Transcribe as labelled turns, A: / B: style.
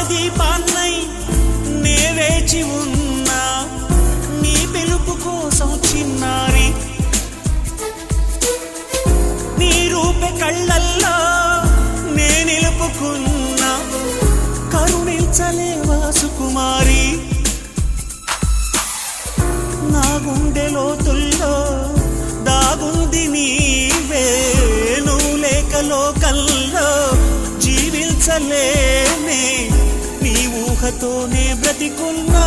A: దీపాన్నై నే వేచి ఉన్నా నీ పిలుపు కోసం చిన్నారి నీ రూపే కళ్ళల్లో నే నిలుపుకున్నా కరుణించలేవా సుకుమారి నా గుండె లోతుల్లో దాగుంది నీవే నువ్వు లేక లోకల్లో జీవించలేనే నీ ఊహతోనే బ్రతికున్నా